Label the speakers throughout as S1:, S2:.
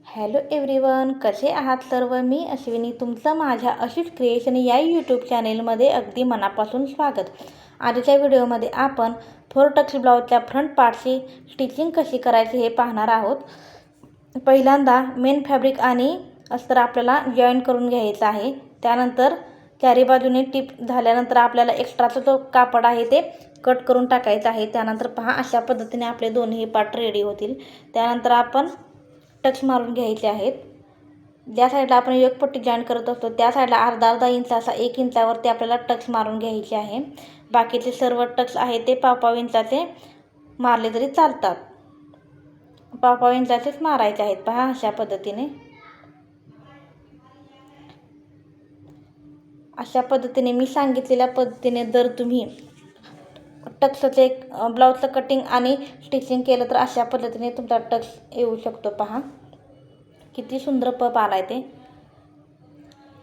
S1: Hello everyone, कसे आहात सर्व. मी अश्विनी तुमचं माझ्या अशीच क्रिएशन या यूट्यूब चॅनेलमध्ये अगदी मनापासून स्वागत. आजच्या व्हिडिओमध्ये आपण 4 टक्स ब्लाऊजच्या फ्रंट पार्टची स्टिचिंग कशी करायची हे पाहणार आहोत. पहिल्यांदा मेन फॅब्रिक आणि अस्तर आपल्याला जॉईन करून घ्यायचं आहे. त्यानंतर चारी बाजूने टिप झाल्यानंतर आपल्याला एक्स्ट्राचा जो कापड आहे ते कट करून टाकायचं आहे. त्यानंतर पहा, अशा पद्धतीने आपले दोन्ही पार्ट रेडी होतील. त्यानंतर आपण टक्स मारून घ्यायचे आहेत. ज्या साईडला आपण एक पट्टी जॉईन करत असतो त्या साईडला अर्धा इंच असा 1 इंचावरती आपल्याला टक्स मारून घ्यायचे आहे. बाकीचे सर्व टक्स आहे ते पाव इंचाचे मारले तरी चालतात. पाव इंचाचेच मारायचे आहेत. पहा, अशा पद्धतीने मी सांगितलेल्या पद्धतीने जर तुम्ही टक्सचे ब्लाऊजचं कटिंग आणि स्टिचिंग केलं तर अशा पद्धतीने तुमचा टक्स येऊ शकतो. पहा किती सुंदर पप आलाय ते.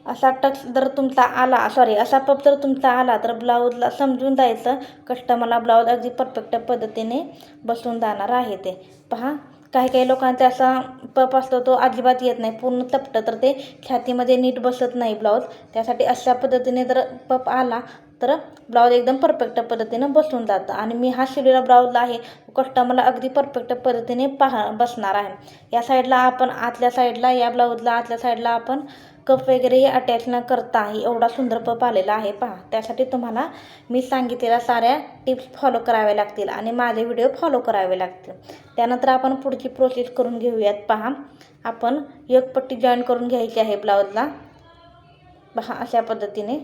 S1: असा टक्स जर तुमचा आला असा पप जर तुमचा आला तर ब्लाऊजला समजून जायचं कस्टमरला ब्लाऊज अगदी परफेक्ट पद्धतीने बसून जाणार आहे ते. पहा, काही लोकांचा असा पप असतो तो अजिबात येत नाही, पूर्ण तपटं, तर ते छातीमध्ये नीट बसत नाही ब्लाऊज. त्यासाठी अशा पद्धतीने जर पप आला तर ब्लाऊज एकदम परफेक्ट पद्धतीने बसून जातं. आणि मी हा शिवलेला ब्लाऊजला आहे कस्टमरला अगदी परफेक्ट पद्धतीने बसणार आहे. या साईडला आपण आतल्या साईडला या ब्लाऊजला आतल्या साईडला आपण कप वगैरे अटॅच न करता एवढा सुंदर पप आलेला आहे. पहा, त्यासाठी तुम्हाला मी सांगितलेल्या साऱ्या टिप्स फॉलो कराव्या लागतील आणि माझे व्हिडिओ फॉलो करावे लागतील. त्यानंतर आपण पुढची प्रोसेस करून घेऊयात. पहा, आपण एक पट्टी जॉईन करून घ्यायची आहे ब्लाऊजला. पहा, अशा पद्धतीने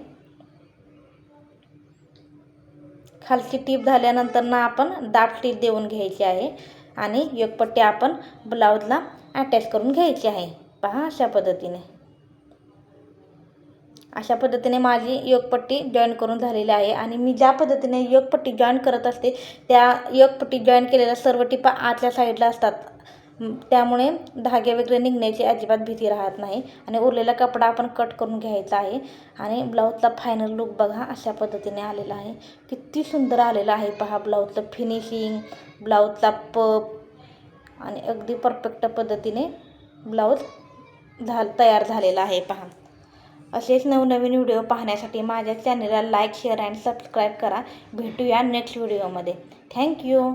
S1: खालची टीप झाल्यानंतर ना आपण दाट टीप देऊन घ्यायची आहे आणि एक पट्टी आपण ब्लाऊजला अटॅच करून घ्यायची आहे. पहा, अशा पद्धतीने माझी एक पट्टी जॉईन करून झालेली आहे. आणि मी ज्या पद्धतीने एक पट्टी जॉईन करत असते त्या एक पट्टी जॉईन केलेल्या सर्व टिपा आतल्या साईडला असतात. त्यामुळे धागे वगैरे निघण्याची अजिबात भीती राहत नाही. आणि उरलेला कपडा आपण कट करून घ्यायचा आहे. आणि ब्लाऊजचा फायनल लुक बघा, अशा पद्धतीने आलेला आहे. किती सुंदर आलेला आहे. पहा, ब्लाऊजचं फिनिशिंग, ब्लाऊजचा पप आणि अगदी परफेक्ट पद्धतीने ब्लाऊज तयार झालेला आहे. पहा, असेच नवनवीन व्हिडिओ पाहण्यासाठी माझ्या चॅनलला लाईक, शेअर अँड सबस्क्राईब करा. भेटूया नेक्स्ट व्हिडिओमध्ये. थँक्यू.